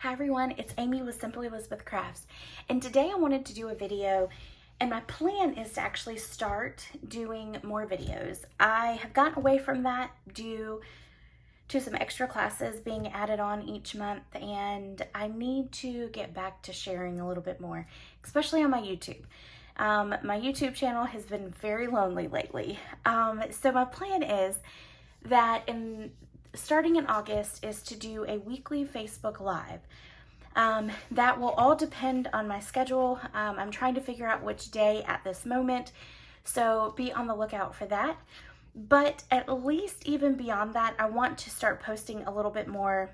Hi everyone, it's Amy with Simply Elizabeth Crafts, and today I wanted to do a video, and my plan is to actually start doing more videos. I have gotten away from that due to some extra classes being added on each month, and I need to get back to sharing a little bit more, especially on my YouTube. My YouTube channel has been very lonely lately, so my plan is that starting in August is to do a weekly Facebook Live. That will all depend on my schedule. I'm trying to figure out which day at this moment, so be on the lookout for that. But at least even beyond that, I want to start posting a little bit more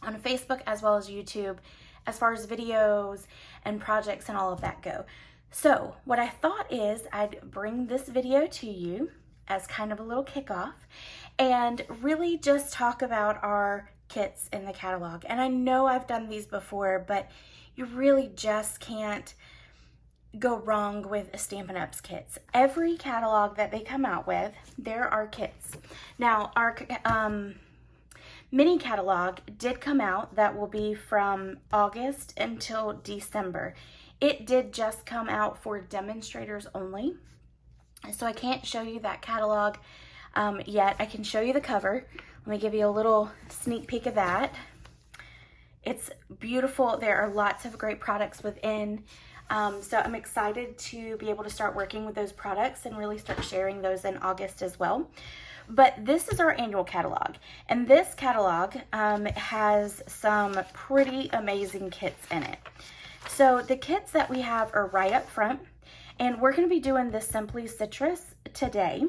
on Facebook as well as YouTube as far as videos and projects and all of that go. So what I thought is I'd bring this video to you as kind of a little kickoff and really just talk about our kits in the catalog. And I know I've done these before, but you really just can't go wrong with Stampin' Up's kits. Every catalog that they come out with, there are kits. Now, our mini catalog did come out. That will be from August until December. It did just come out for demonstrators only, so I can't show you that catalog yet. I can show you the cover. Let me give you a little sneak peek of that. It's beautiful. There are lots of great products within, so I'm excited to be able to start working with those products and really start sharing those in August as well. But this is our annual catalog, and this catalog has some pretty amazing kits in it. So the kits that we have are right up front, and we're going to be doing this Simply Citrus today.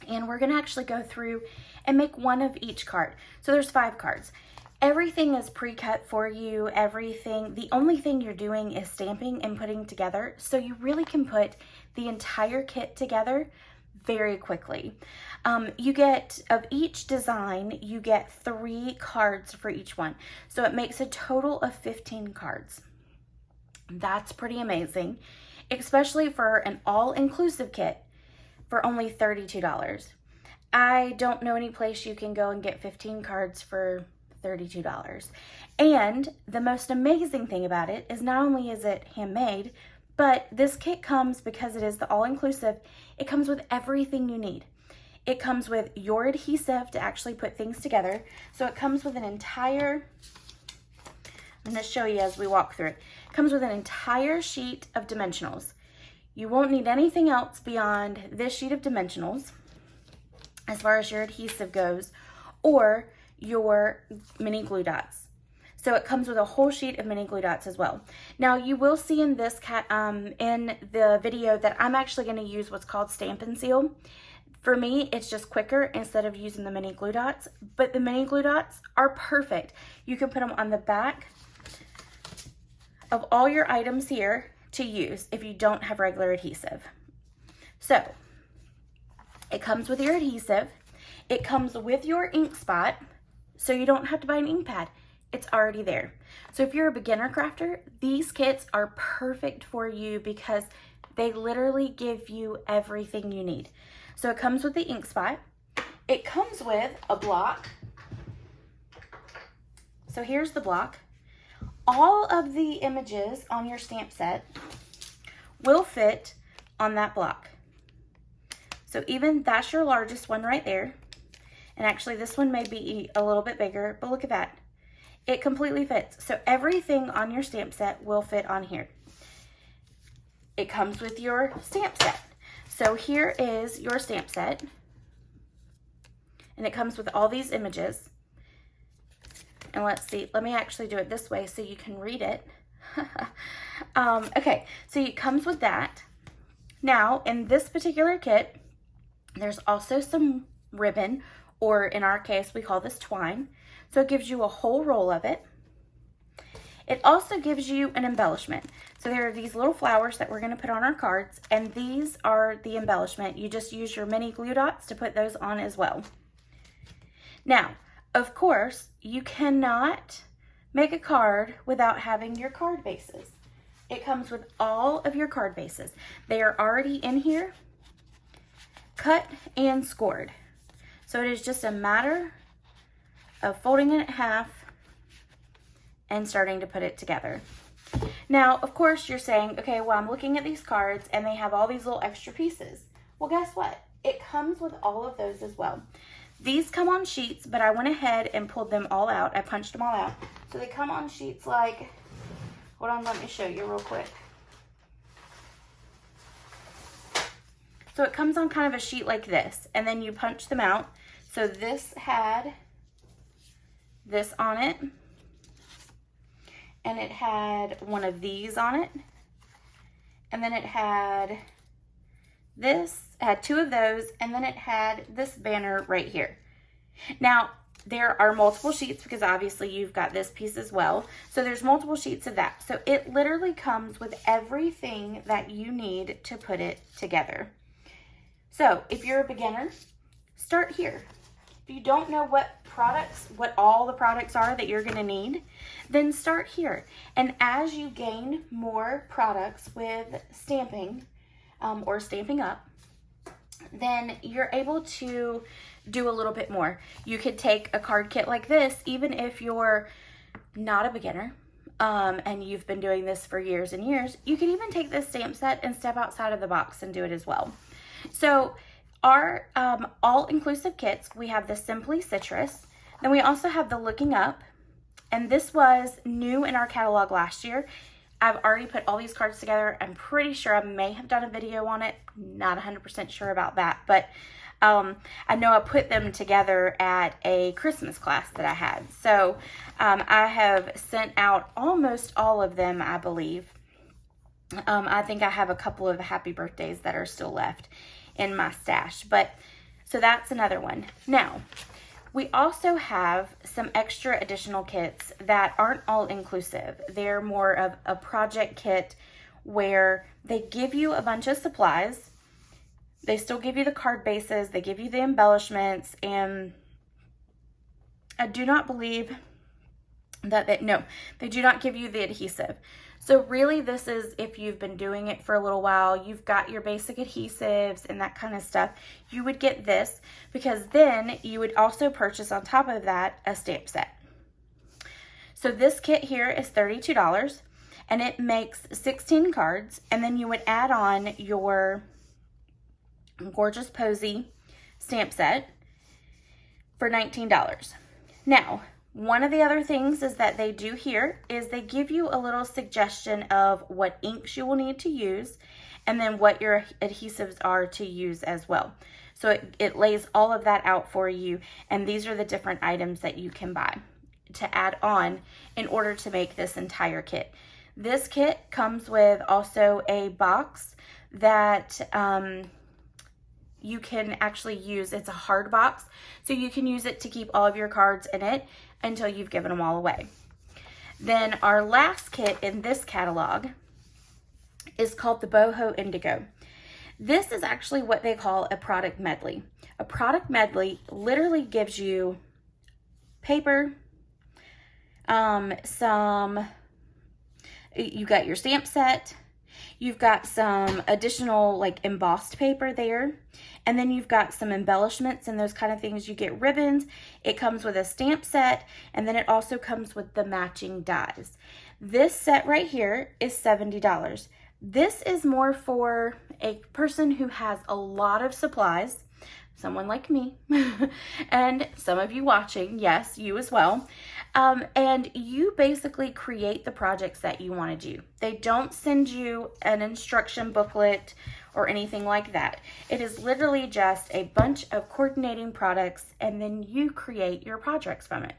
And we're going to actually go through and make one of each card. So there's 5 cards. Everything is pre-cut for you. Everything, the only thing you're doing is stamping and putting together. So you really can put the entire kit together very quickly. You get, of each design, you get 3 cards for each one. So it makes a total of 15 cards. That's pretty amazing, especially for an all-inclusive kit for only $32. I don't know any place you can go and get 15 cards for $32. And the most amazing thing about it is not only is it handmade, but this kit comes, because it is the all-inclusive, it comes with everything you need. It comes with your adhesive to actually put things together. So it comes with an entire, I'm going to show you as we walk through it. It comes with an entire sheet of dimensionals. You won't need anything else beyond this sheet of dimensionals as far as your adhesive goes, or your mini glue dots. So it comes with a whole sheet of mini glue dots as well. Now you will see in this in the video that I'm actually going to use what's called Stampin' Seal. For me, it's just quicker instead of using the mini glue dots, but the mini glue dots are perfect. You can put them on the back of all your items here to use if you don't have regular adhesive. So it comes with your adhesive. It comes with your ink spot, so you don't have to buy an ink pad. It's already there. So if you're a beginner crafter, these kits are perfect for you because they literally give you everything you need. So it comes with the ink spot. It comes with a block. So here's the block. All of the images on your stamp set will fit on that block. So even that's your largest one right there. And actually this one may be a little bit bigger, but look at that. It completely fits. So everything on your stamp set will fit on here. It comes with your stamp set. So here is your stamp set. And it comes with all these images. And let's see, let me actually do it this way so you can read it. Okay, so it comes with that. Now, in this particular kit, there's also some ribbon, or in our case, we call this twine. So it gives you a whole roll of it. It also gives you an embellishment. So there are these little flowers that we're going to put on our cards, and these are the embellishment. You just use your mini glue dots to put those on as well. Now, of course, you cannot make a card without having your card bases. It comes with all of your card bases. They are already in here, cut and scored. So it is just a matter of folding it in half and starting to put it together. Now, of course, you're saying, okay, well, I'm looking at these cards and they have all these little extra pieces. Well, guess what? It comes with all of those as well. These come on sheets, but I went ahead and pulled them all out. I punched them all out. So they come on sheets like, hold on, let me show you real quick. So it comes on kind of a sheet like this, and then you punch them out. So this had this on it, and it had one of these on it, and then it had this, it had two of those, and then it had this banner right here. Now, there are multiple sheets because obviously you've got this piece as well. So there's multiple sheets of that. So it literally comes with everything that you need to put it together. So if you're a beginner, start here. If you don't know what all the products are that you're gonna need, then start here. And as you gain more products with stamping or Stampin' Up, then you're able to do a little bit more. You could take a card kit like this, even if you're not a beginner and you've been doing this for years and years, you can even take this stamp set and step outside of the box and do it as well. So our all-inclusive kits, we have the Simply Citrus, then we also have the Looking Up, and this was new in our catalog last year. I've already put all these cards together. I'm pretty sure I may have done a video on it. Not 100% sure about that, but I know I put them together at a Christmas class that I had. So I have sent out almost all of them, I believe. I think I have a couple of happy birthdays that are still left in my stash, but so that's another one. Now, we also have some extra additional kits that aren't all inclusive. They're more of a project kit where they give you a bunch of supplies. They still give you the card bases, they give you the embellishments, and I do not believe that they do not give you the adhesive. So really this is if you've been doing it for a little while, you've got your basic adhesives and that kind of stuff, you would get this, because then you would also purchase on top of that a stamp set. So this kit here is $32 and it makes 16 cards, and then you would add on your Gorgeous Posy stamp set for $19. Now, one of the other things is that they do here is they give you a little suggestion of what inks you will need to use and then what your adhesives are to use as well. So it lays all of that out for you, and these are the different items that you can buy to add on in order to make this entire kit. This kit comes with also a box that you can actually use. It's a hard box, so you can use it to keep all of your cards in it until you've given them all away. Then our last kit in this catalog is called the Boho Indigo. This is actually what they call a product medley. A product medley literally gives you paper, you got your stamp set, you've got some additional like embossed paper there, and then you've got some embellishments and those kind of things. You get ribbons, it comes with a stamp set, and then it also comes with the matching dies. This set right here is $70. This is more for a person who has a lot of supplies, someone like me, and some of you watching, yes, you as well. And you basically create the projects that you want to do. They don't send you an instruction booklet or anything like that. It is literally just a bunch of coordinating products, and then you create your projects from it.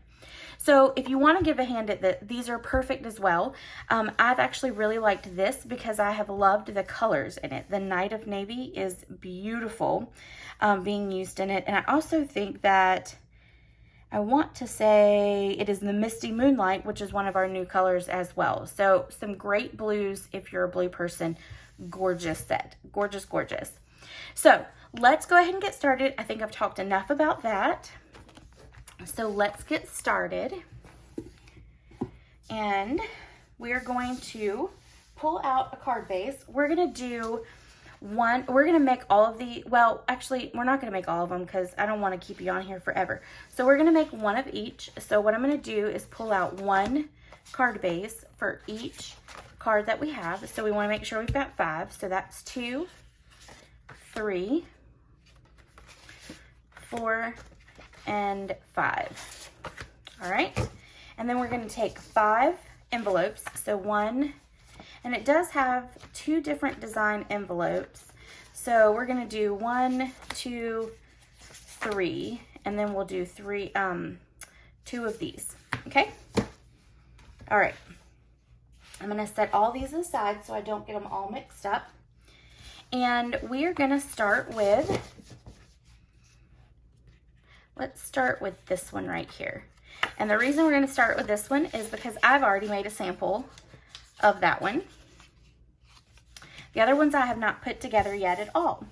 So if you want to give a hand at that, these are perfect as well. I've actually really liked this because I have loved the colors in it. The Night of Navy is beautiful being used in it. And I also think that, I want to say it is the Misty Moonlight, which is one of our new colors as well. So some great blues if you're a blue person. Gorgeous set. Gorgeous, gorgeous. So let's go ahead and get started. I think I've talked enough about that. So let's get started. And we're going to pull out a card base. We're going to do one, we're going to make all of the, well, actually, we're not going to make all of them because I don't want to keep you on here forever. So we're going to make one of each. So what I'm going to do is pull out 1, card base for each card that we have. So we want to make sure we've got 5. So that's 2, 3, 4, and 5. All right. And then we're going to take 5 envelopes. So 1, and it does have 2 different design envelopes. So we're going to do 1, 2, 3, and then we'll do 2 of these. Okay. All right. I'm going to set all these aside so I don't get them all mixed up. And we are going to start with, let's start with this one right here. And the reason we're going to start with this one is because I've already made a sample of that one. The other ones I have not put together yet at all.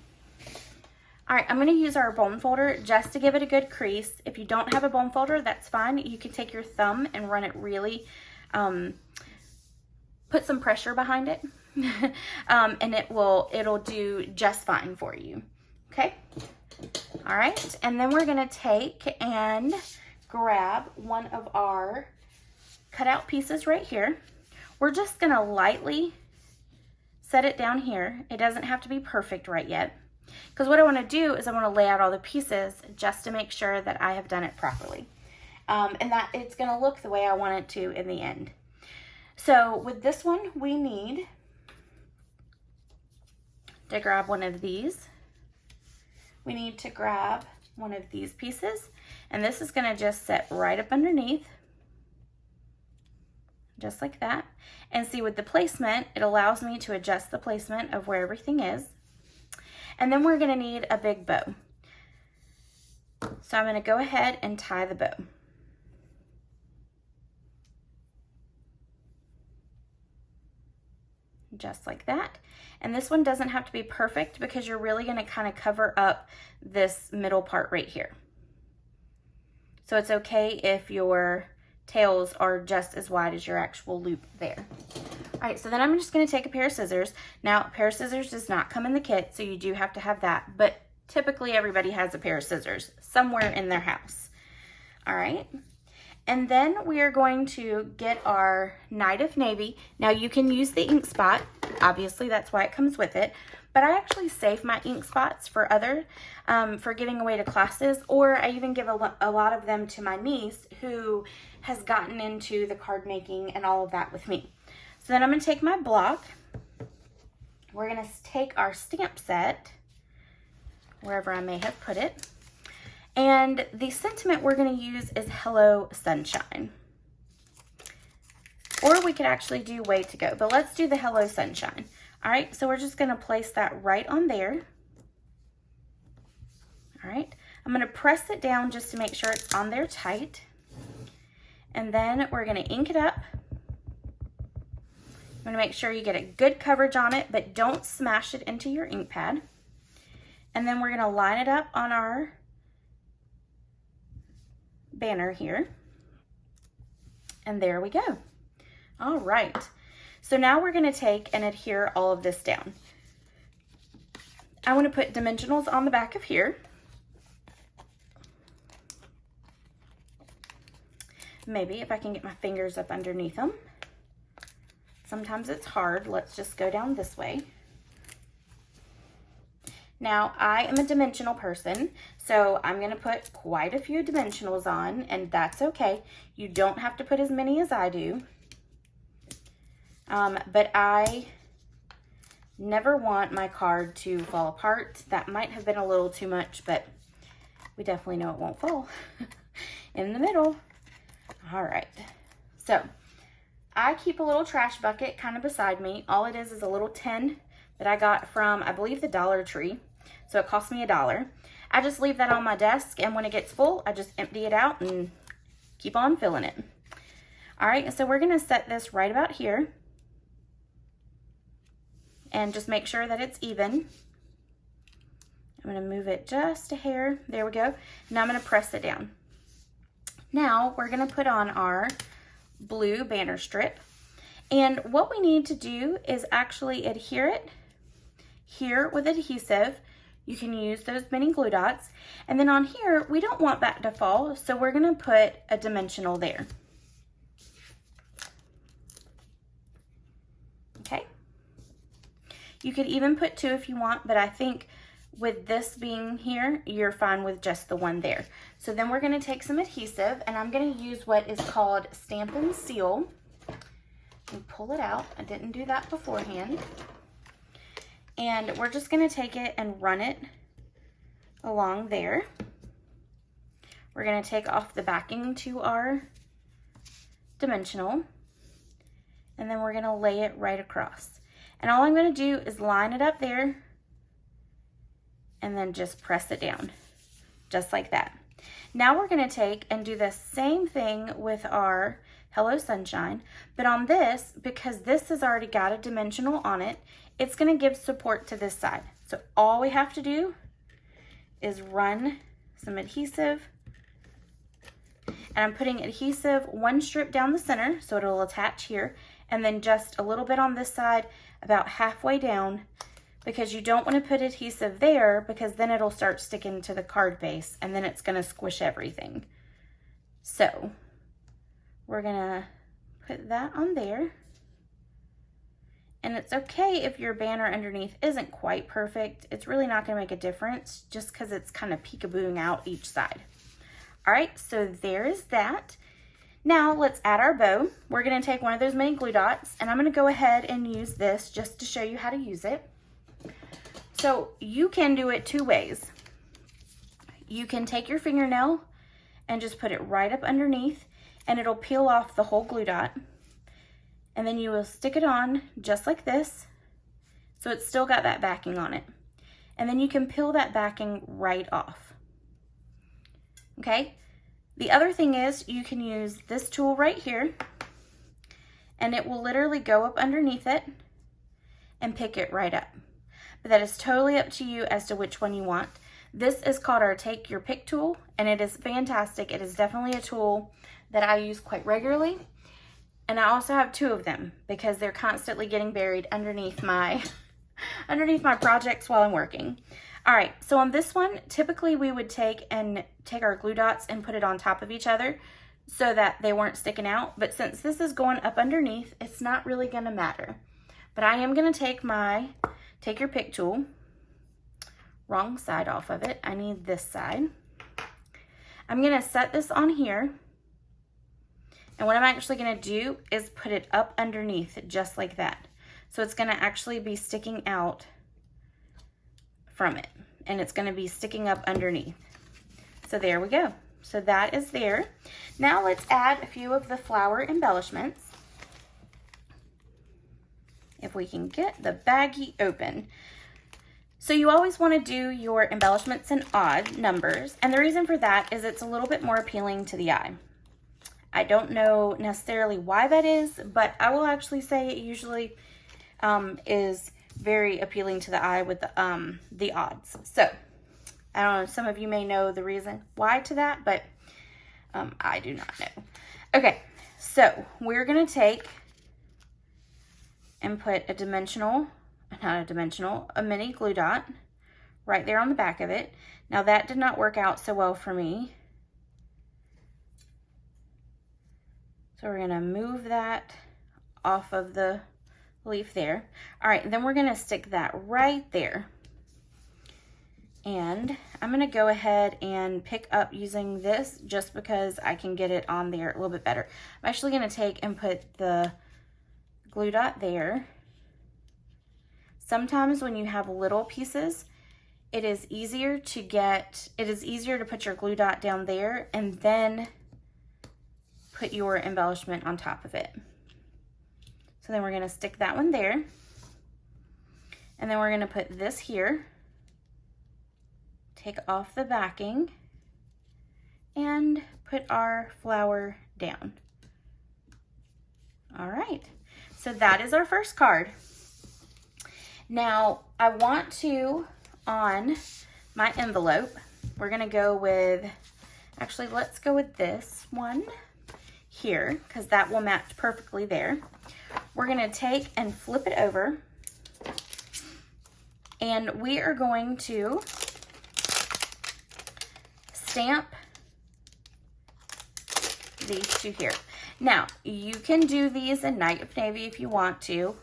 All right, I'm going to use our bone folder just to give it a good crease. If you don't have a bone folder, that's fine. You can take your thumb and run it really, put some pressure behind it, and it'll do just fine for you. Okay. All right, and then we're going to take and grab one of our cutout pieces right here. We're just going to lightly set it down here. It doesn't have to be perfect right yet, because what I want to do is I want to lay out all the pieces just to make sure that I have done it properly, and that it's going to look the way I want it to in the end. So with this one, we need to grab one of these. We need to grab one of these pieces, and this is going to just sit right up underneath, just like that. And see, with the placement, it allows me to adjust the placement of where everything is. And then we're going to need a big bow. So I'm going to go ahead and tie the bow. Just like that. And this one doesn't have to be perfect because you're really going to kind of cover up this middle part right here. So it's okay if your tails are just as wide as your actual loop there. All right, so then I'm just going to take a pair of scissors. Now, a pair of scissors does not come in the kit, so you do have to have that, but typically everybody has a pair of scissors somewhere in their house. All right, and then we are going to get our Night of Navy. Now, you can use the ink spot. Obviously, that's why it comes with it, but I actually save my ink spots for for giving away to classes, or I even give a lot of them to my niece who has gotten into the card making and all of that with me. So then I'm going to take my block. We're going to take our stamp set, wherever I may have put it, and the sentiment we're going to use is Hello Sunshine. Or we could actually do Way to Go, but let's do the Hello Sunshine. All right, so we're just going to place that right on there. All right, I'm going to press it down just to make sure it's on there tight. And then we're going to ink it up. I'm going to make sure you get a good coverage on it, but don't smash it into your ink pad. And then we're going to line it up on our banner here. And there we go. All right. So now we're going to take and adhere all of this down. I want to put dimensionals on the back of here. Maybe if I can get my fingers up underneath them. Sometimes it's hard. Let's just go down this way. Now, I am a dimensional person, so I'm going to put quite a few dimensionals on, and that's okay. You don't have to put as many as I do. But I never want my card to fall apart. That might have been a little too much, but we definitely know it won't fall in the middle. All right, so I keep a little trash bucket kind of beside me. All it is a little tin that I got from, I believe, the Dollar Tree. So it cost me $1. I just leave that on my desk, and when it gets full, I just empty it out and keep on filling it. All right, so we're gonna set this right about here and just make sure that it's even. I'm gonna move it just a hair. There we go. Now I'm gonna press it down. Now we're gonna put on our blue banner strip. And what we need to do is actually adhere it here with adhesive. You can use those mini glue dots. And then on here, we don't want that to fall, so we're gonna put a dimensional there. You could even put 2 if you want, but I think with this being here, you're fine with just the one there. So then we're gonna take some adhesive, and I'm gonna use what is called Stampin' Seal. And pull it out. I didn't do that beforehand. And we're just gonna take it and run it along there. We're gonna take off the backing to our dimensional, and then we're gonna lay it right across. And all I'm gonna do is line it up there and then just press it down, just like that. Now we're gonna take and do the same thing with our Hello Sunshine, but on this, because this has already got a dimensional on it, it's gonna give support to this side. So all we have to do is run some adhesive, and I'm putting adhesive 1 strip down the center so it'll attach here, and then just a little bit on this side about halfway down, because you don't want to put adhesive there because then it'll start sticking to the card base and then it's going to squish everything. So we're going to put that on there. And it's okay if your banner underneath isn't quite perfect. It's really not going to make a difference just because it's kind of peekabooing out each side. All right, so there's that. Now let's add our bow. We're going to take one of those mini glue dots, and I'm going to go ahead and use this just to show you how to use it. So you can do it 2 ways. You can take your fingernail and just put it right up underneath, and it'll peel off the whole glue dot. And then you will stick it on just like this, so it's still got that backing on it. And then you can peel that backing right off. Okay? The other thing is you can use this tool right here, and it will literally go up underneath it and pick it right up. But that is totally up to you as to which one you want. This is called our Take Your Pick tool, and it is fantastic. It is definitely a tool that I use quite regularly. And I also have 2 of them because they're constantly getting buried underneath my projects while I'm working. All right, so on this one, typically we would take our glue dots and put it on top of each other so that they weren't sticking out. But since this is going up underneath, it's not really gonna matter. But I am gonna take my Take Your Pick tool, wrong side off of it. I need this side. I'm gonna set this on here. And what I'm actually gonna do is put it up underneath just like that. So it's gonna actually be sticking out from it, and it's gonna be sticking up underneath. So there we go. So that is there. Now let's add a few of the flower embellishments. If we can get the baggie open. So you always want to do your embellishments in odd numbers, and the reason for that is it's a little bit more appealing to the eye. I don't know necessarily why that is, but I will actually say it usually is very appealing to the eye with the odds. So I don't know, some of you may know the reason why to that, but I do not know. Okay, so we're gonna take and put a mini glue dot right there on the back of it. Now that did not work out so well for me. So we're gonna move that off of the leaf there. All right, then we're gonna stick that right there. And I'm gonna go ahead and pick up using this just because I can get it on there a little bit better. I'm actually gonna take and put the glue dot there. Sometimes when you have little pieces, it is easier to put your glue dot down there and then put your embellishment on top of it. So then we're gonna stick that one there. And then we're gonna put this here, take off the backing, and put our flower down. All right, so that is our first card. Now, I want to, on my envelope, we're gonna go with, actually, let's go with this one here, because that will match perfectly there. We're gonna take and flip it over, and we are going to stamp these 2 here. Now, you can do these in Night of Navy if you want to.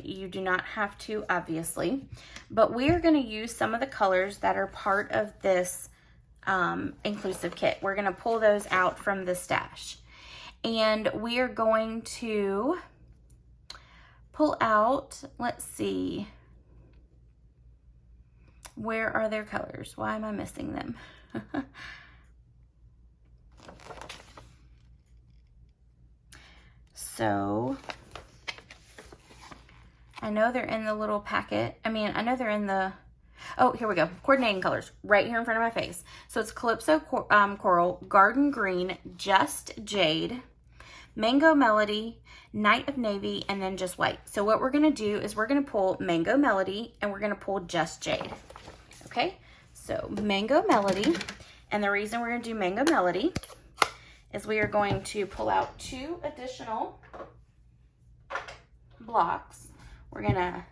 You do not have to, obviously, but we are going to use some of the colors that are part of this inclusive kit. We're going to pull those out from the stash, and we are going to pull out, let's see, where are their colors? Why am I missing them? So I know they're in the little packet. I mean, I know they're in the, oh, here we go. Coordinating colors right here in front of my face. So it's Calypso Coral, Garden Green, Just Jade, Mango Melody, Night of Navy, and then Just White. So what we're going to do is we're going to pull Mango Melody and we're going to pull Just Jade. Okay, so Mango Melody, and the reason we're going to do Mango Melody is we are going to pull out 2 additional blocks. We're going to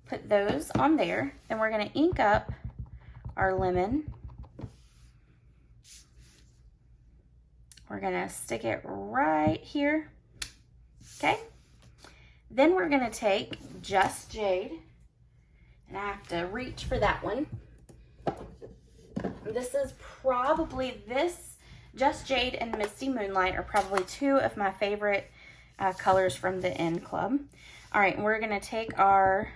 put those on there, then we're going to ink up our lemon. We're going to stick it right here. Okay, then we're going to take Just Jade, and I have to reach for that one. This is probably, Just Jade and Misty Moonlight are probably 2 of my favorite colors from the N Club. All right, we're going to take our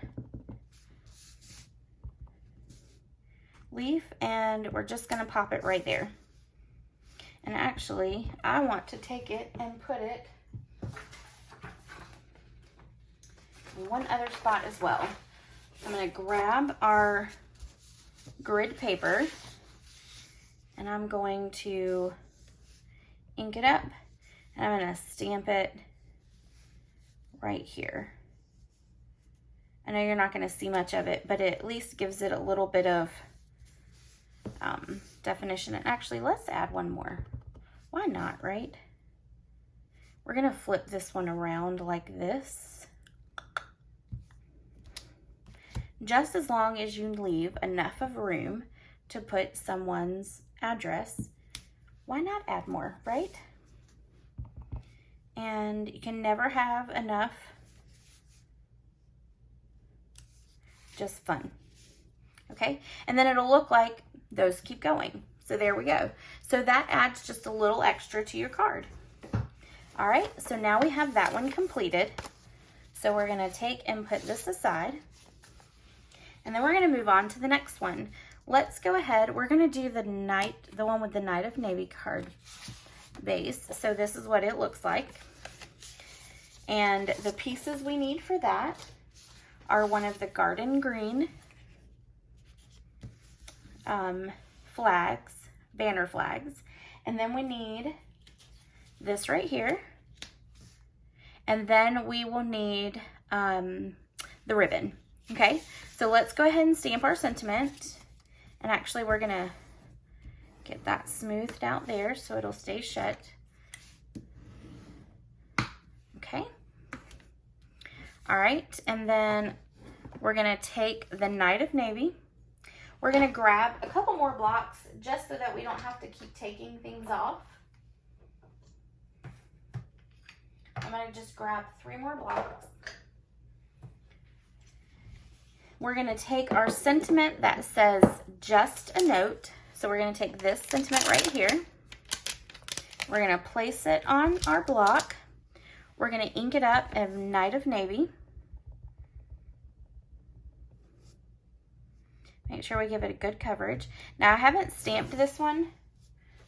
leaf and we're just going to pop it right there. And actually, I want to take it and put it in one other spot as well. I'm going to grab our grid paper and I'm going to ink it up and I'm going to stamp it right here. I know you're not going to see much of it, but it at least gives it a little bit of definition. And actually, let's add one more. Why not, right? We're going to flip this one around like this. Just as long as you leave enough of room to put someone's address, why not add more, right? And you can never have enough. Just fun. Okay, and then it'll look like those keep going. So there we go. So that adds just a little extra to your card. All right, so now we have that one completed. So we're gonna take and put this aside. And then we're gonna move on to the next one. Let's go ahead, we're gonna do the one with the Night of Navy card base. So this is what it looks like. And the pieces we need for that are one of the garden green flags, banner flags. And then we need this right here. And then we will need the ribbon. Okay, so let's go ahead and stamp our sentiment. And actually we're gonna get that smoothed out there so it'll stay shut. Okay. All right, and then we're gonna take the Night of Navy. We're gonna grab a couple more blocks just so that we don't have to keep taking things off. I'm gonna just grab 3 more blocks. We're gonna take our sentiment that says just a note. So we're gonna take this sentiment right here. We're gonna place it on our block. We're gonna ink it up in Night of Navy. Make sure we give it a good coverage. Now I haven't stamped this one.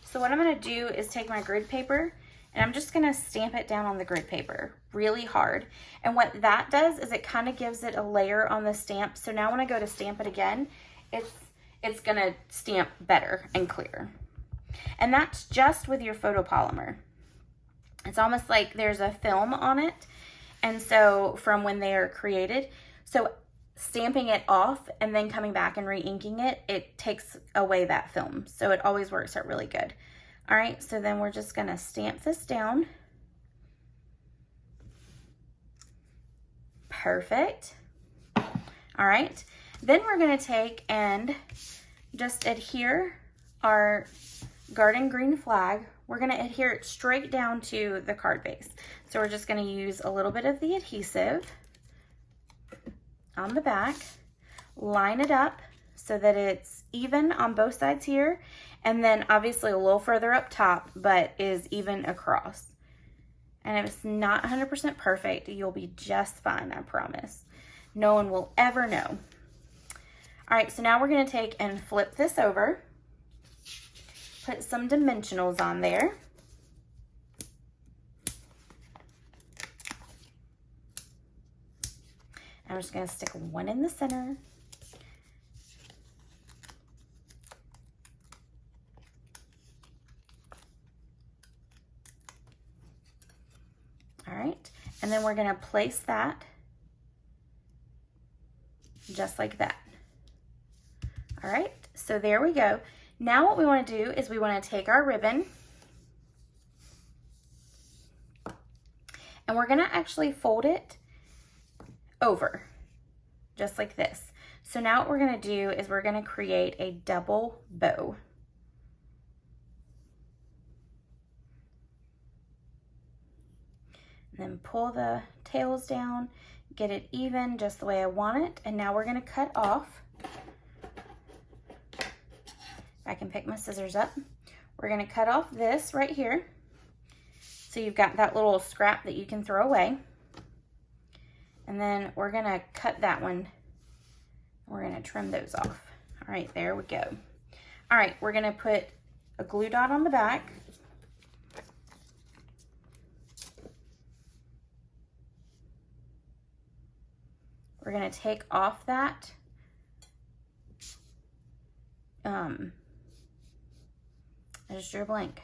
So what I'm gonna do is take my grid paper and I'm just gonna stamp it down on the grid paper really hard. And what that does is it kind of gives it a layer on the stamp. So now when I go to stamp it again, it's gonna stamp better and clear. And that's just with your photopolymer. It's almost like there's a film on it. And so from when they are created, so stamping it off and then coming back and re-inking it, it takes away that film. So it always works out really good. All right, so then we're just gonna stamp this down. Perfect. All right, then we're gonna take and just adhere our garden green flag we're gonna adhere it straight down to the card base. So we're just gonna use a little bit of the adhesive on the back, line it up so that it's even on both sides here, and then obviously a little further up top, but is even across. And if it's not 100% perfect, you'll be just fine, I promise. No one will ever know. All right, so now we're gonna take and flip this over, put some dimensionals on there. I'm just gonna stick one in the center. All right, and then we're gonna place that just like that. All right, so there we go. Now what we wanna do is we wanna take our ribbon and we're gonna actually fold it over, just like this. So now what we're gonna do is we're gonna create a double bow. And then pull the tails down, get it even just the way I want it. And now we're gonna cut off. If I can pick my scissors up. We're gonna cut off this right here. So you've got that little scrap that you can throw away. And then we're gonna cut that one. We're gonna trim those off. All right, there we go. All right, we're gonna put a glue dot on the back. We're gonna take off that I just drew a blank.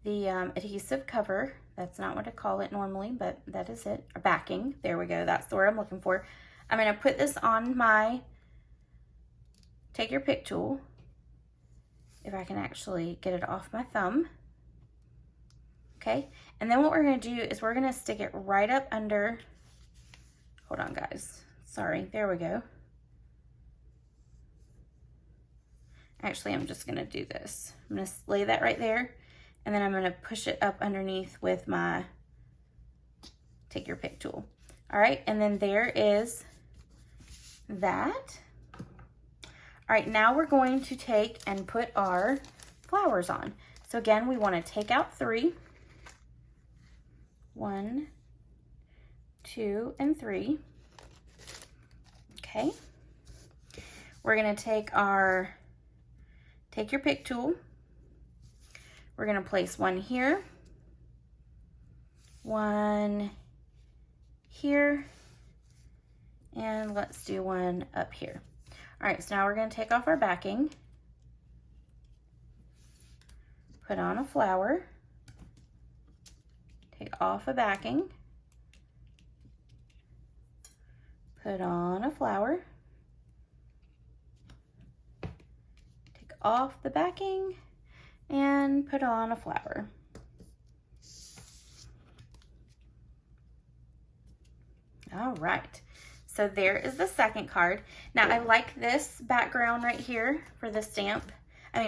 The adhesive cover, that's not what I call it normally, but that is it. Or backing, there we go, that's the word I'm looking for. I'm gonna put this on my take your pick tool, if I can actually get it off my thumb. Okay, and then what we're gonna do is we're gonna stick it right up under, hold on guys, sorry, there we go. Actually, I'm just gonna do this. I'm gonna lay that right there, and then I'm gonna push it up underneath with my take your pick tool. All right, and then there is that. All right, now we're going to take and put our flowers on. So again, we wanna take out 3. 1, 2, and 3. Okay. We're gonna take our take your pick tool. We're gonna place one here, one here, and let's do one up here. All right, so now we're gonna take off our backing, put on a flower, take off a backing, put on a flower, take off the backing, and put on a flower. All right, so there is the second card. Now I like this background right here for the stamp,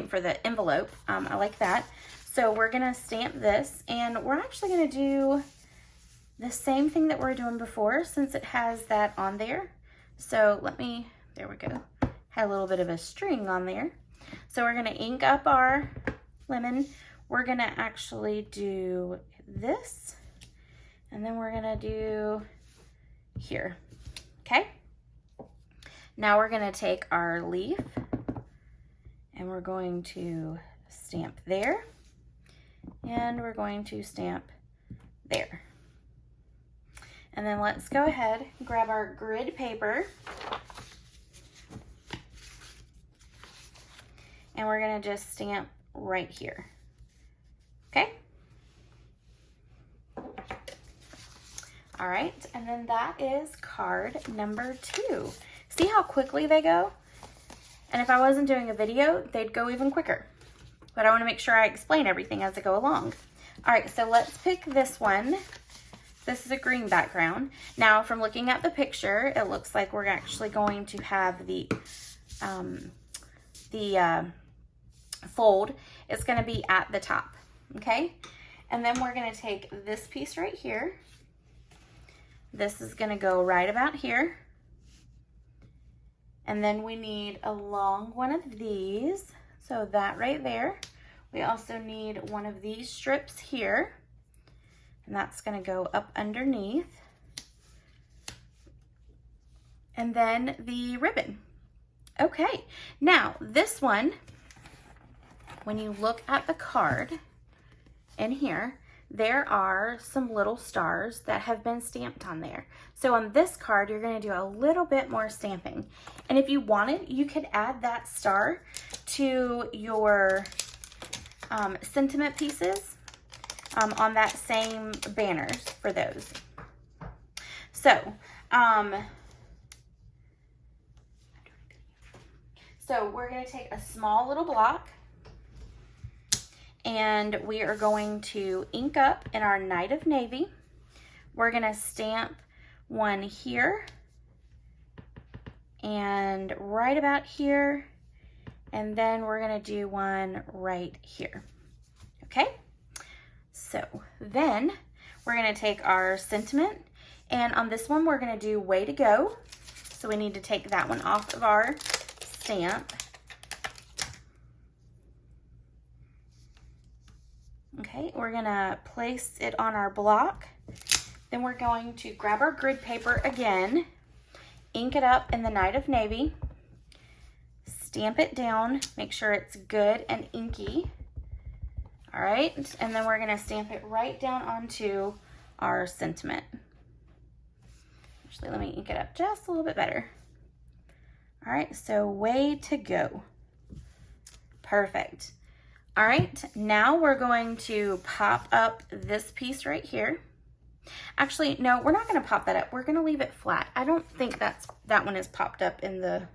for the envelope. I like that. So we're gonna stamp this, and we're actually gonna do the same thing that we're doing before since it has that on there. So there we go. Had a little bit of a string on there. So we're gonna ink up our lemon. We're gonna actually do this, and then we're gonna do here, okay? Now we're gonna take our leaf, and we're going to stamp there, and we're going to stamp there. And then let's go ahead and grab our grid paper, and we're gonna just stamp right here, okay? All right, and then that is card number 2. See how quickly they go? And if I wasn't doing a video, they'd go even quicker. But I wanna make sure I explain everything as I go along. All right, so let's pick this one. This is a green background. Now, from looking at the picture, it looks like we're actually going to have the fold. It's gonna be at the top, okay? And then we're gonna take this piece right here. This is gonna go right about here. And then we need a long one of these, so that right there. We also need one of these strips here, and that's gonna go up underneath. And then the ribbon. Okay, now this one, when you look at the card in here, there are some little stars that have been stamped on there. So on this card, you're gonna do a little bit more stamping. And if you wanted, you could add that star to your sentiment pieces on that same banners for those. So, we're gonna take a small little block, and we are going to ink up in our Night of Navy. We're gonna stamp one here and right about here, and then we're gonna do one right here, okay? So then we're gonna take our sentiment, and on this one we're gonna do Way to Go. So we need to take that one off of our stamp. Okay, we're gonna place it on our block. Then we're going to grab our grid paper again, ink it up in the Night of Navy, stamp it down, make sure it's good and inky. All right, and then we're gonna stamp it right down onto our sentiment. Actually, let me ink it up just a little bit better. All right, so Way to Go. Perfect. All right, now we're going to pop up this piece right here. Actually, no, we're not gonna pop that up. We're gonna leave it flat. I don't think that one is popped up in the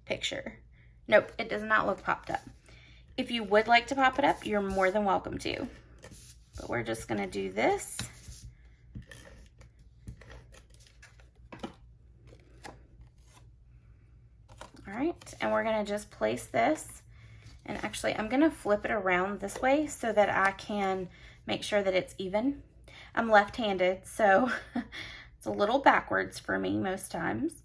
picture. Nope, it does not look popped up. If you would like to pop it up, you're more than welcome to. But we're just gonna do this. All right, and we're gonna just place this. And actually, I'm gonna flip it around this way so that I can make sure that it's even. I'm left-handed, so it's a little backwards for me most times.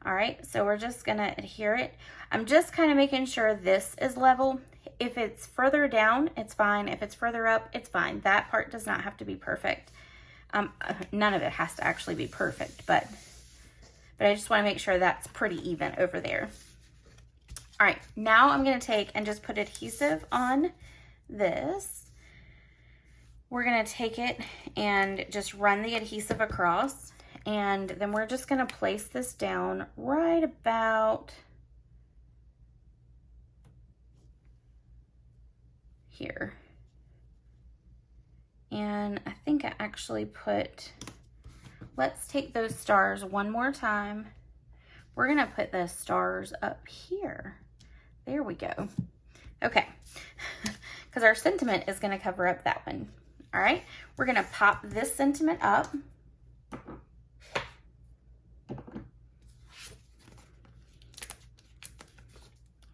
All right, so we're just gonna adhere it. I'm just kind of making sure this is level. If it's further down, it's fine. If it's further up, it's fine. That part does not have to be perfect. None of it has to actually be perfect, but I just wanna make sure that's pretty even over there. All right, now I'm gonna take and just put adhesive on this. We're gonna take it and just run the adhesive across, and then we're just gonna place this down right about here. And I think I actually put, let's take those stars one more time. We're gonna put the stars up here. There we go. Okay, because our sentiment is gonna cover up that one. All right, we're gonna pop this sentiment up.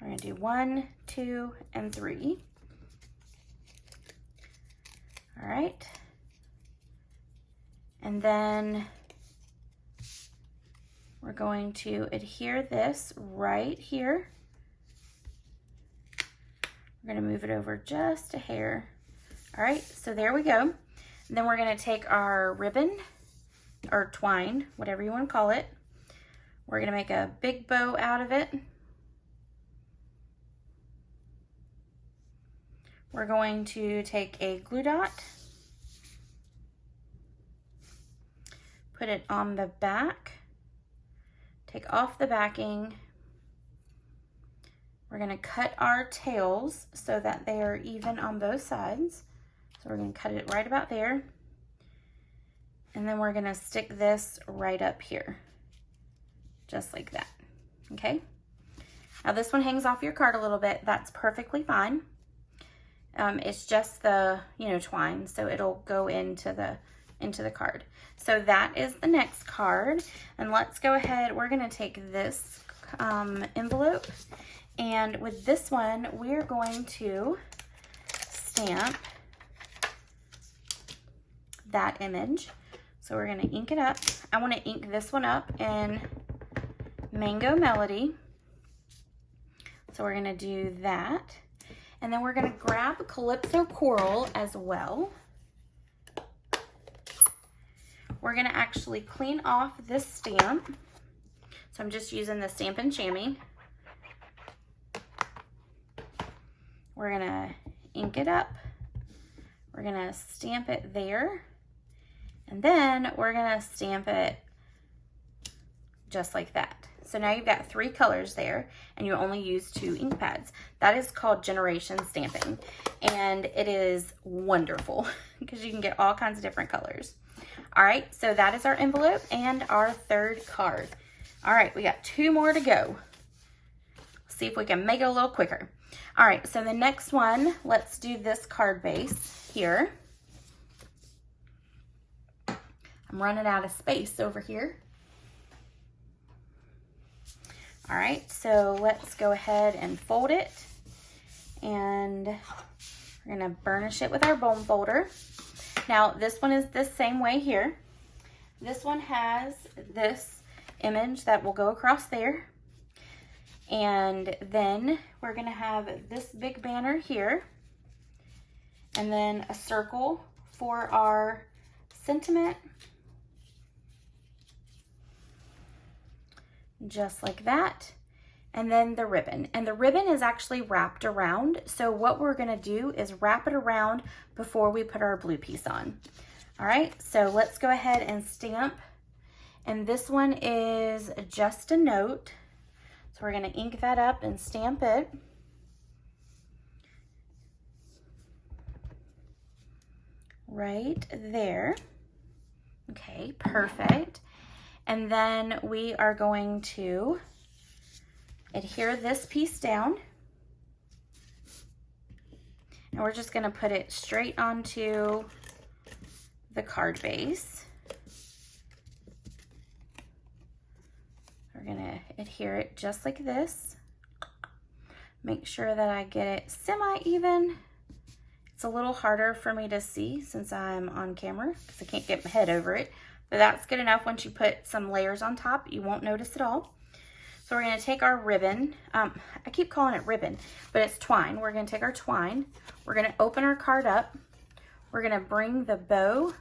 We're gonna do 1, 2, and 3. All right, and then we're going to adhere this right here. We're gonna move it over just a hair. All right, so there we go. And then we're gonna take our ribbon or twine, whatever you wanna call it. We're gonna make a big bow out of it. We're going to take a glue dot, put it on the back, take off the backing. We're gonna cut our tails so that they are even on both sides. So we're gonna cut it right about there. And then we're gonna stick this right up here, just like that, okay? Now this one hangs off your card a little bit. That's perfectly fine. It's just the, twine, so it'll go into the card. So that is the next card. And let's go ahead, we're gonna take this envelope, and with this one, we're going to stamp that image. So we're gonna ink it up. I wanna ink this one up in Mango Melody. So we're gonna do that. And then we're gonna grab Calypso Coral as well. We're gonna actually clean off this stamp. So I'm just using the Stampin' Chamois. We're gonna ink it up. We're gonna stamp it there. And then we're gonna stamp it just like that. So now you've got 3 colors there, and you only use 2 ink pads. That is called generation stamping, and it is wonderful because you can get all kinds of different colors. All right, so that is our envelope and our 3rd card. All right, we got 2 more to go. See if we can make it a little quicker. All right, so the next one, let's do this card base here. I'm running out of space over here. All right, so let's go ahead and fold it, and we're gonna burnish it with our bone folder. Now, this one is the same way here. This one has this image that will go across there, and then we're gonna have this big banner here, and then a circle for our sentiment, just like that, and then the ribbon. And the ribbon is actually wrapped around, so what we're gonna do is wrap it around before we put our blue piece on. All right, so let's go ahead and stamp, and this one is just a note, so we're gonna ink that up and stamp it. Right there. Okay, perfect. And then we are going to adhere this piece down. And we're just gonna put it straight onto the card base. We're gonna adhere it just like this. Make sure that I get it semi-even. It's a little harder for me to see since I'm on camera because I can't get my head over it. But that's good enough. Once you put some layers on top, you won't notice at all. So we're gonna take our ribbon. I keep calling it ribbon, but it's twine. We're gonna take our twine. We're gonna open our card up. We're gonna bring the bow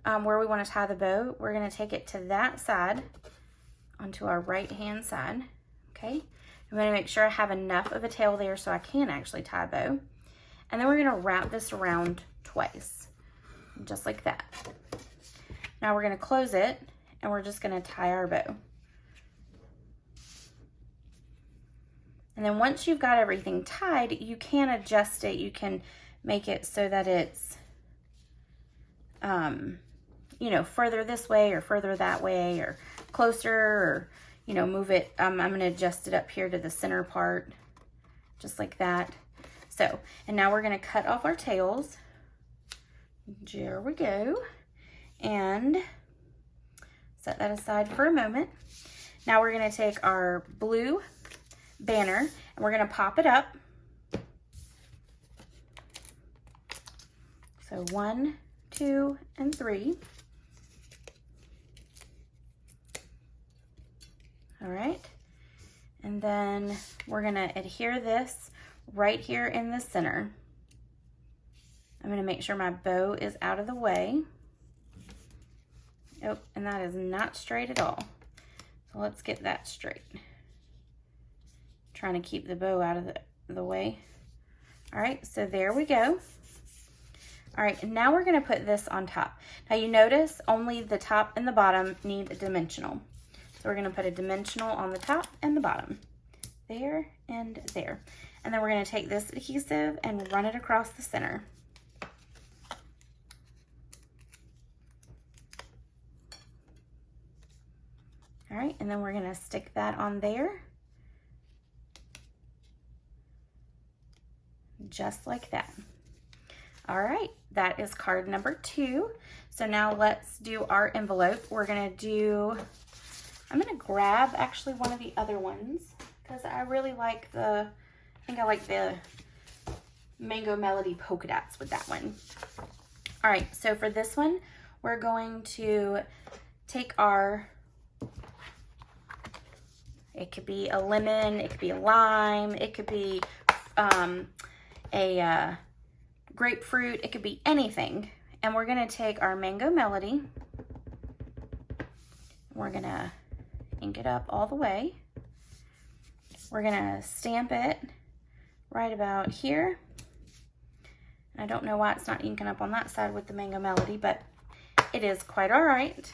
where we wanna tie the bow. We're gonna take it to that side onto our right-hand side, okay? I'm gonna make sure I have enough of a tail there so I can actually tie a bow. And then we're gonna wrap this around twice, just like that. Now we're gonna close it, and we're just gonna tie our bow. And then once you've got everything tied, you can adjust it. You can make it so that it's, you know, further this way or further that way or closer, or, you know, move it. I'm gonna adjust it up here to the center part, just like that. So, and now we're gonna cut off our tails. There we go. And set that aside for a moment. Now we're gonna take our blue banner and we're gonna pop it up. So 1, 2, and 3. All right. And then we're gonna adhere this right here in the center. I'm gonna make sure my bow is out of the way. Oh, and that is not straight at all. So let's get that straight. Trying to keep the bow out of the way. All right, so there we go. All right, and now we're gonna put this on top. Now you notice only the top and the bottom need a dimensional. So we're gonna put a dimensional on the top and the bottom. There and there. And then we're gonna take this adhesive and run it across the center. All right, and then we're gonna stick that on there. Just like that. All right, that is card number 2. So now let's do our envelope. We're gonna do, I'm gonna grab actually one of the other ones because I really like I think I like the Mango Melody polka dots with that one. All right, so for this one, we're going to take our, it could be a lemon, it could be a lime, it could be a grapefruit, it could be anything. And we're gonna take our Mango Melody, we're gonna ink it up all the way. We're gonna stamp it right about here. I don't know why it's not inking up on that side with the Mango Melody, but it is quite all right.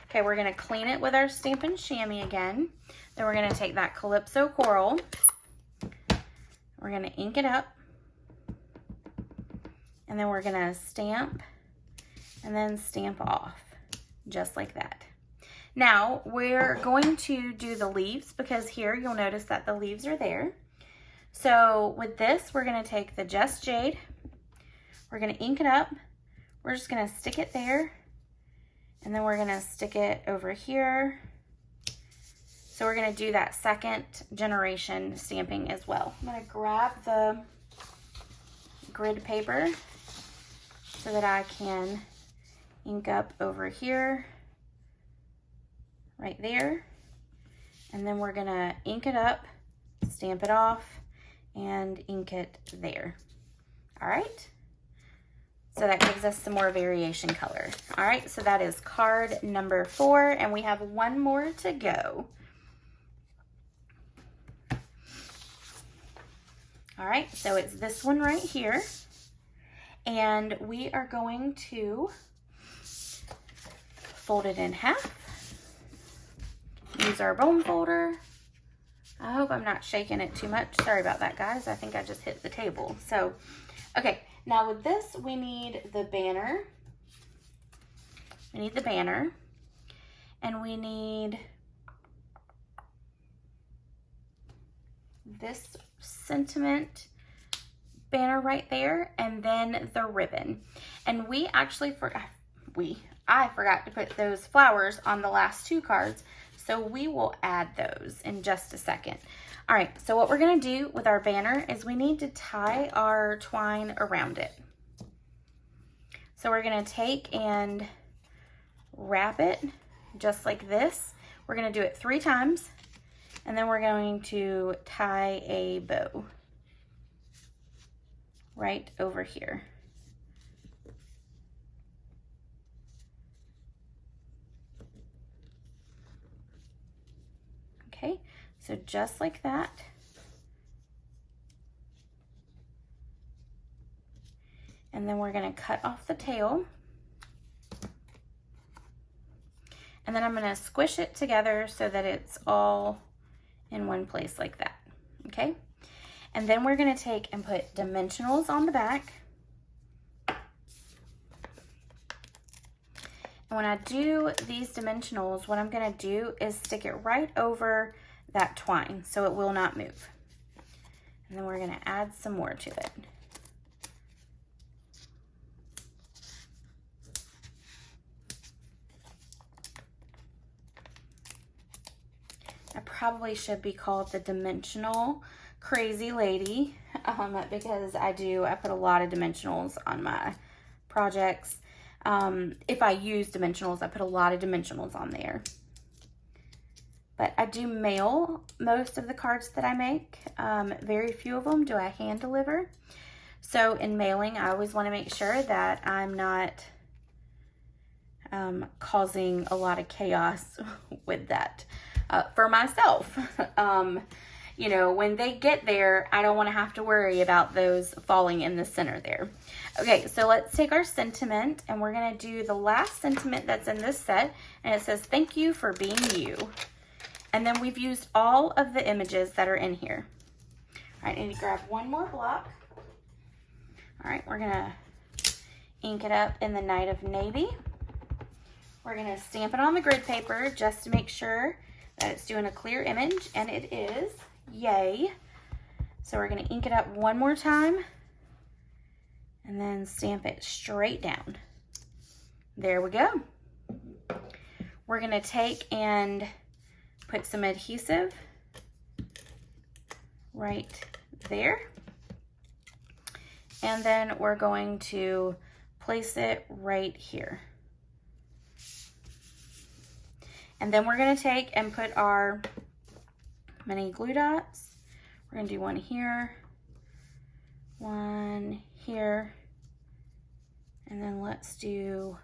Okay, we're gonna clean it with our Stampin' Chamois again. Then we're gonna take that Calypso Coral. We're gonna ink it up. And then we're gonna stamp and then stamp off, just like that. Now, we're going to do the leaves because here you'll notice that the leaves are there. So with this, we're gonna take the Just Jade, we're gonna ink it up, we're just gonna stick it there, and then we're gonna stick it over here. So we're gonna do that second generation stamping as well. I'm gonna grab the grid paper so that I can ink up over here, right there, and then we're gonna ink it up, stamp it off, and ink it there. All right, so that gives us some more variation color. All right, so that is card number 4, and we have one more to go. All right, so it's this one right here, and we are going to fold it in half, use our bone folder. I hope I'm not shaking it too much. Sorry about that, guys. I think I just hit the table. So, okay, now with this, we need the banner. We need the banner, and we need this sentiment banner right there, and then the ribbon. And we actually I forgot to put those flowers on the last 2 cards, so we will add those in just a second. All right, so what we're gonna do with our banner is we need to tie our twine around it. So we're gonna take and wrap it just like this. We're gonna do it 3 times, and then we're going to tie a bow right over here. Okay, so just like that. And then we're gonna cut off the tail. And then I'm gonna squish it together so that it's all in one place like that, okay? And then we're gonna take and put dimensionals on the back. And when I do these dimensionals, what I'm gonna do is stick it right over that twine so it will not move. And then we're gonna add some more to it. I probably should be called the dimensional crazy lady because I put a lot of dimensionals on my projects. If I use dimensionals, I put a lot of dimensionals on there. But I do mail most of the cards that I make. Very few of them do I hand deliver. So in mailing, I always want to make sure that I'm not causing a lot of chaos with that for myself. You know, when they get there, I don't want to have to worry about those falling in the center there. Okay, so let's take our sentiment, and we're going to do the last sentiment that's in this set, and it says, "Thank you for being you." And then we've used all of the images that are in here. All right, I need to grab one more block. All right, we're going to ink it up in the Night of Navy. We're going to stamp it on the grid paper just to make sure that it's doing a clear image, and it is. Yay. So we're going to ink it up one more time and then stamp it straight down. There we go. We're going to take and put some adhesive right there. And then we're going to place it right here. And then we're gonna take and put our mini glue dots. We're gonna do one here, one here, and then let's do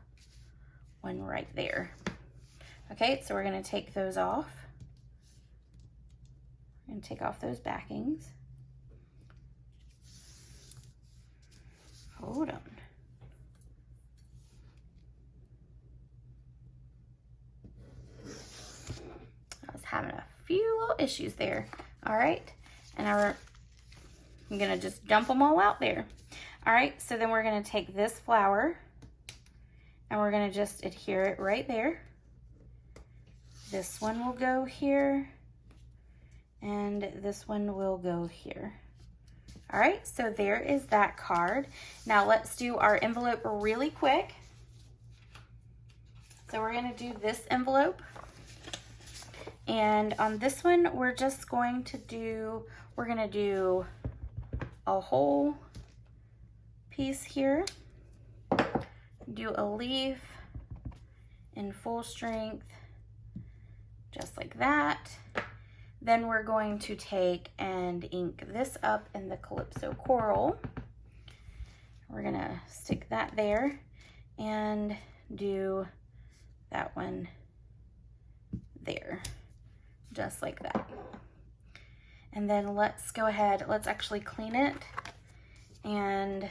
one right there. Okay, so we're gonna take those off. We're gonna take off those backings. Hold on. I was having a few little issues there. All right, and I'm gonna just dump them all out there. All right, so then we're gonna take this flower and we're gonna just adhere it right there. This one will go here and this one will go here. All right, so there is that card. Now let's do our envelope really quick. So we're gonna do this envelope. And on this one, we're just going to do, we're gonna do a whole piece here. Do a leaf in full strength, just like that. Then we're going to take and ink this up in the Calypso Coral. We're gonna stick that there and do that one there, just like that. And then let's go ahead, let's actually clean it and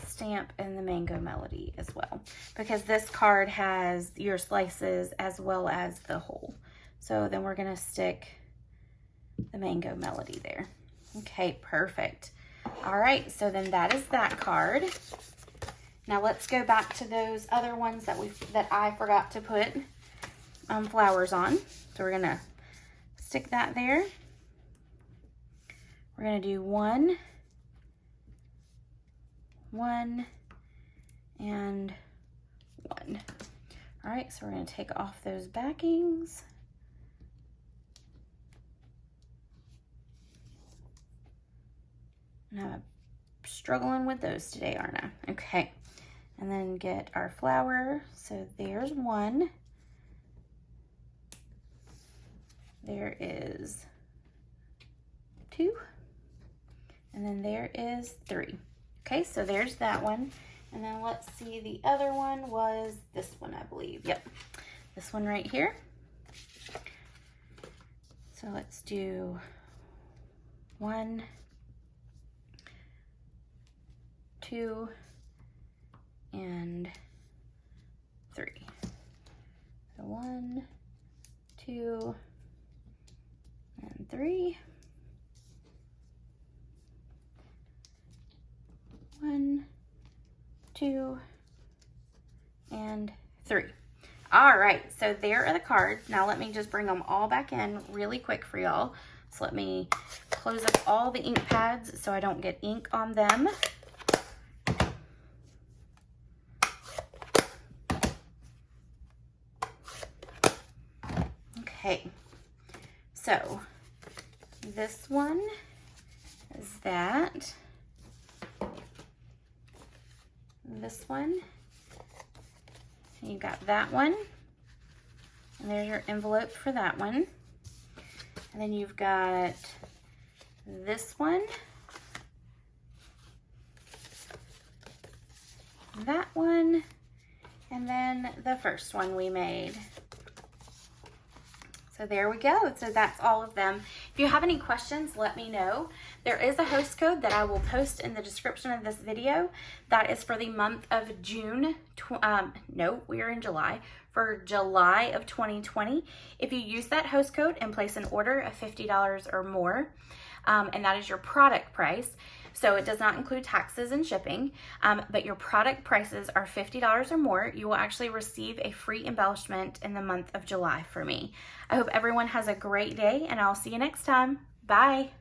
stamp in the Mango Melody as well, because this card has your slices as well as the whole. So then we're gonna stick the Mango Melody there. Okay, perfect. All right, so then that is that card. Now let's go back to those other ones that I forgot to put flowers on. So we're gonna stick that there. We're gonna do one, and one. All right, so we're gonna take off those backings. And I'm struggling with those today, aren't I? Okay, and then get our flower. So there's one. There is two. And then there is three. Okay, so there's that one. And then let's see, the other one was this one, I believe. Yep, this one right here. So let's do one, two, and three. So one, two, and three. One, two, and three. All right, so there are the cards. Now let me just bring them all back in really quick for y'all. So let me close up all the ink pads so I don't get ink on them. Okay, so this one is that. This one, you got that one, and there's your envelope for that one. And then you've got this one, that one, and then the first one we made. So there we go. So that's all of them. If you have any questions, let me know. There is a host code that I will post in the description of this video. That is for the month of June. No, we are in July. For July of 2020. If you use that host code and place an order of $50 or more, and that is your product price. So it does not include taxes and shipping, but your product prices are $50 or more. You will actually receive a free embellishment in the month of July for me. I hope everyone has a great day, and I'll see you next time. Bye.